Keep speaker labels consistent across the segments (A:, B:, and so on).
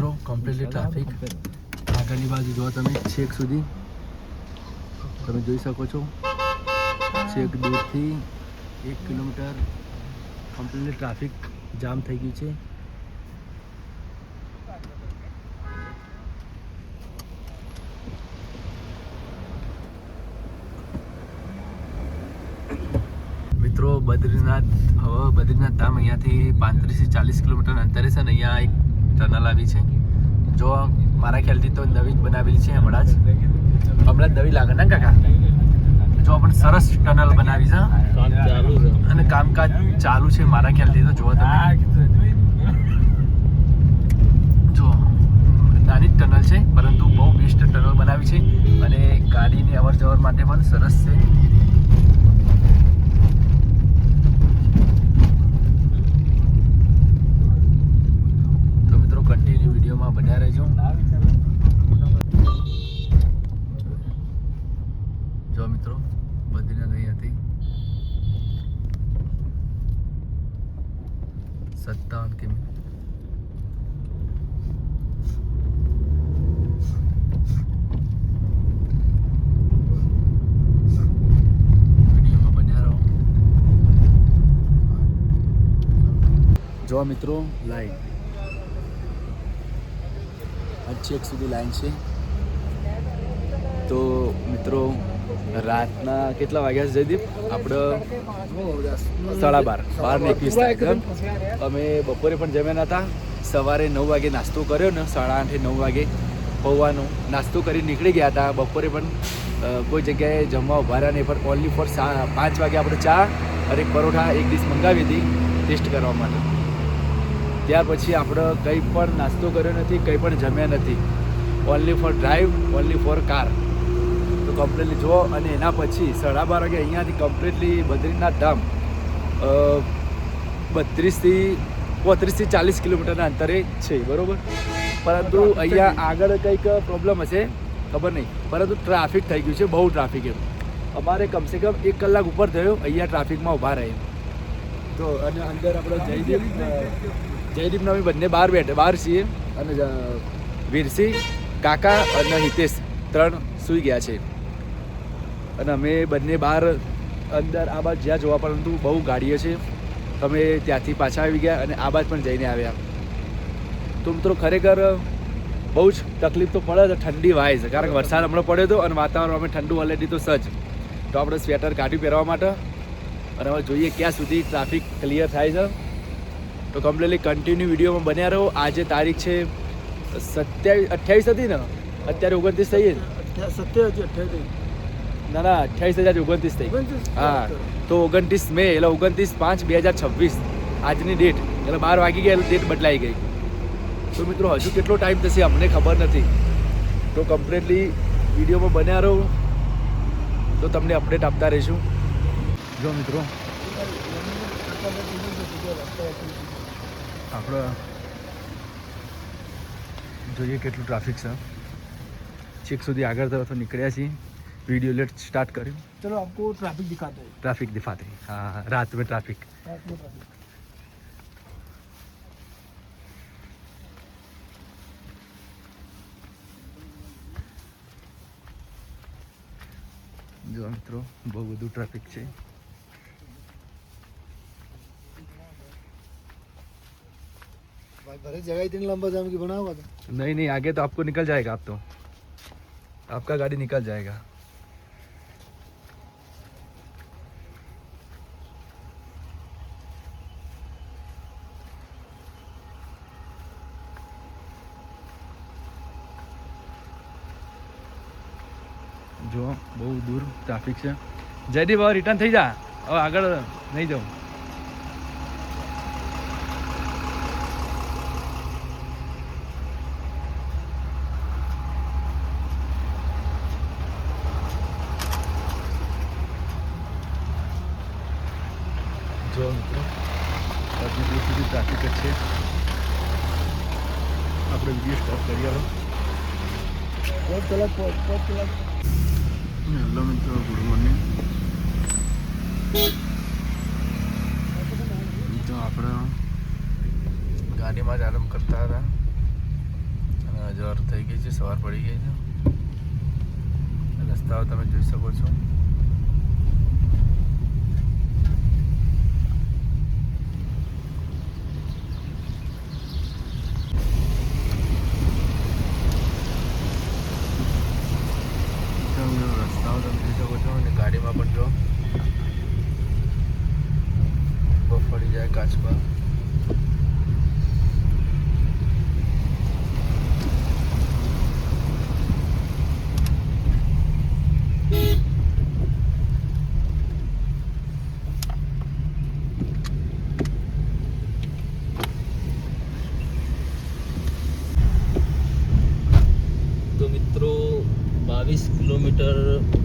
A: મિત્રો completely traffic. આગળની બાજુ જો તમે છેક સુધી તમે જોઈ શકો છો, છેક દૂરથી 1 કિલોમીટર કમ્પ્લીટલી ટ્રાફિક જામ થઈ ગયું છે. મિત્રો બદ્રીનાથ ધામ અહીંયાથી 35 થી 40 કિલોમીટર અંતરે છે ને અહીંયા એક ટનલ આવી છે. જો મારા ખ્યાલથી તો નવી જ બનાવેલી છે, હમણાં જ નવી લાગે ને કાકા? જો પણ સરસ ટનલ બનાવી છે અને કામકાજ ચાલુ છે મારા ખ્યાલથી તો. જો તમે જો નાની જ ટનલ છે પરંતુ બહુ બેસ્ટ ટનલ બનાવી છે અને ગાડીની અવર જવર માટે પણ સરસ છે. કન્ટિન્યુ વિડીયોમાં બન્યા રહેજો. જો મિત્રો બદ્રીનાથ અહીંયાથી 57 કિમી. વિડીયોમાં બન્યા રહો. જો મિત્રો લાઈન છેક સુધી લાઈન છે. તો મિત્રો રાતના કેટલા વાગ્યા છે જયદીપ? આપણે 12:21. અમે બપોરે પણ જમ્યા નતા. સવારે 9 વાગે નાસ્તો કર્યો ને, 8:30 9 વાગે પૌવાનો નાસ્તો કરી નીકળી ગયા હતા. બપોરે પણ કોઈ જગ્યાએ જમવા ઉભા રહ્યા નહીં, પણ ઓનલી ફોર 5 વાગે આપણે ચા અને એક પરોઠા એક ડીશ મંગાવી હતી ટેસ્ટ કરવા માટે. ત્યાર પછી આપણે કંઈ પણ નાસ્તો કર્યો નથી, કંઈ પણ જમ્યા નથી. Only for drive, only for car. તો કમ્પ્લીટલી જુઓ. અને એના પછી 12:30 વાગે અહીંયાથી કમ્પ્લીટલી બદ્રીનાથ ધામ 32 થી 40 કિલોમીટરના અંતરે છે, બરાબર? પરંતુ અહીંયા આગળ કંઈક પ્રોબ્લેમ હશે, ખબર નહીં, પરંતુ ટ્રાફિક થઈ ગયું છે, બહુ ટ્રાફિક. એમ અમારે કમસે કમ 1 કલાક ઉપર થયો અહીંયા ટ્રાફિકમાં ઊભા રહે. તો અને અંદર આપણે જયદીપના અમે બંને બહાર છીએ અને વીરસિંહ કાકા અને હિતેશ 3 સૂઈ ગયા છે અને અમે બંને બહાર અંદર આ બાજુ જ્યાં જોવા, પરંતુ બહુ ગાડીઓ છે. અમે ત્યાંથી પાછા આવી ગયા અને આ બાજુ પણ જઈને આવ્યા. તો મિત્રો ખરેખર બહુ જ તકલીફ તો પડે છે. ઠંડી વાય છે કારણ કે વરસાદ હમણાં પડ્યો હતો અને વાતાવરણ અમે ઠંડુ ઓલરેડી તો સજ. તો આપણે સ્વેટર કાઢી પહેરવા માટે અને હવે જોઈએ ક્યાં સુધી ટ્રાફિક ક્લિયર થાય છે. તો કમ્પ્લીટલી કન્ટિન્યુ વિડીયોમાં બન્યા રહો. આજે તારીખ છે 28 હતી ને, અત્યારે 29 થઈ ને?
B: 27
A: ના 28 થઈ. હા, તો 29 મે એટલે 29/5/2026 આજની ડેટ, એટલે 12 વાગી ગયા એટલે ડેટ બદલાઈ ગઈ. તો મિત્રો હજુ કેટલો ટાઈમ થશે અમને ખબર નથી. તો કમ્પ્લીટલી વિડીયોમાં બન્યા રહો તો તમને અપડેટ આપતા રહીશું. જો મિત્રો આપણે જોઈએ કેટલું ટ્રાફિક છે. છેક સુધી આગળ તરફ નીકળ્યા છીએ. वीडियो लेट स्टार्ट करें.
B: चलो आपको ट्रैफिक दिखाते हैं.
A: ट्रैफिक दिखाते हैं. हाँ, रात में ट्रैफिक. जो मित्रों બહુ બધું ટ્રાફિક છે.
B: भाई भरे जगह इतनी लंबा जाम की बना हुआ था.
A: नहीं आगे तो आपको निकल जाएगा. आप तो आपका गाड़ी निकल जाएगा. જો બહુ દૂર ટ્રાફિક છે. જયદીપ હવે રિટર્ન થઈ જા, હવે આગળ નહીં જાઉં. જો મિત્રો હજી દૂર સુધી ટ્રાફિક જ છે. આપણે વિડીયો સ્ટોપ કરી આવો. હેલો મિત્રો, ગુડ મોર્નિંગ. તો આપણે ગાડીમાં જ આરામ કરતા હતા જવાર થઈ ગઈ છે, સવાર પડી ગઈ છે. રસ્તાઓ તમે જોઈ શકો છો. રસ્તાઓ તમે જોઈ શકો છો અને ગાડીમાં પણ જો પડી જાય કાચબા.
C: તો મિત્રો 22 કિલોમીટર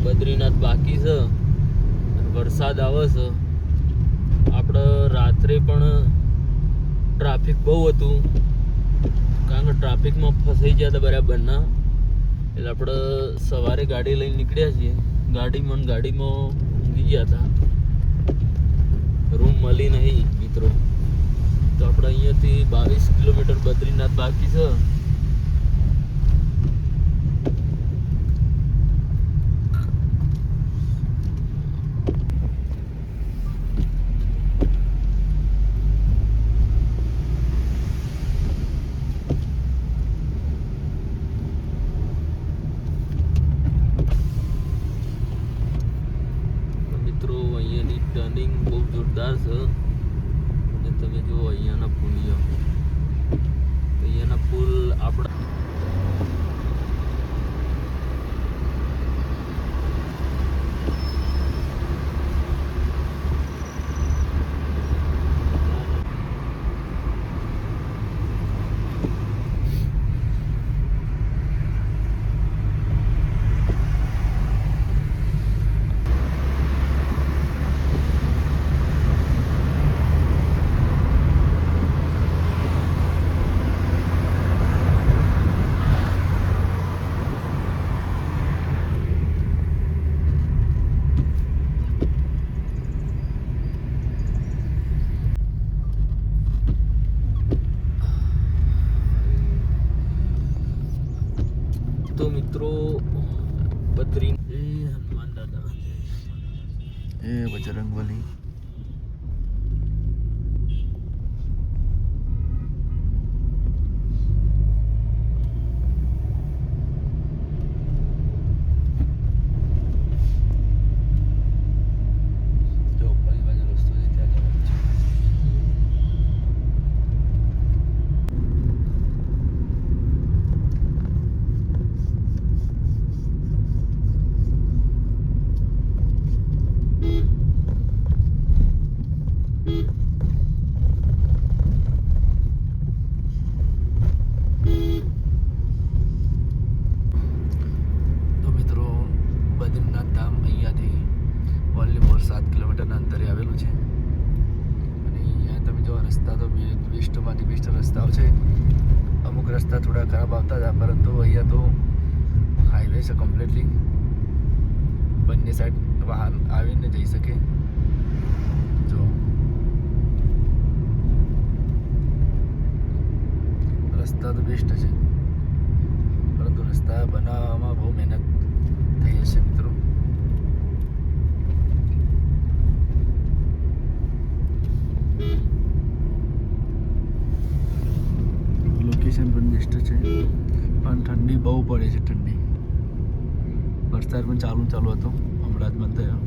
C: બદ્રીનાથ બાકી છે. વરસાદ આવે છે. આપણે રાત્રે પણ ટ્રાફિક બહુ હતું, કારણ કે ટ્રાફિકમાં ફસાઈ ગયા હતા બરાબરના. એટલે આપણે સવારે ગાડી લઈને નીકળ્યા છીએ. ગાડીમાં ઊંઘી ગયા હતા, રૂમ મળી નહીં મિત્રો. તો આપણે અહીંયાથી 22 કિલોમીટર બદ્રીનાથ બાકી છે. અહીંયાની ટર્નિંગ બહુ જોરદાર છે. અને તમે જુઓ અહીંયાના પુલિયા, અહીંયાના પુલ આપણા તો મિત્રો બદ્રી હનુમાન દાદા
A: બજરંગબલી. જો ઉપરની બાજુ રસ્તો છે, ત્યાં જવાનું છે. બદ્રીનાથ ધામ અહીંયાથી ઓનલી 7 કિલોમીટરના અંતરે આવેલું છે. અને અહીંયા તમે જો રસ્તા તો બેસ્ટમાંથી બેસ્ટ રસ્તાઓ છે. અમુક રસ્તા થોડા ખરાબ આવતા હતા, પરંતુ અહીંયા તો હાઈવે છે કમ્પ્લીટલી. બંને સાઈડ વાહન આવીને જઈ શકે. જો રસ્તા તો બેસ્ટ છે, પરંતુ રસ્તા બનાવવામાં બહુ મહેનત થઈ હશે મિત્રો. લોકેશન પણ બેસ્ટ છે, પણ ઠંડી બહુ પડે છે. વરસાદ પણ ચાલુ હતો, હમણાં જ બંધ થયો.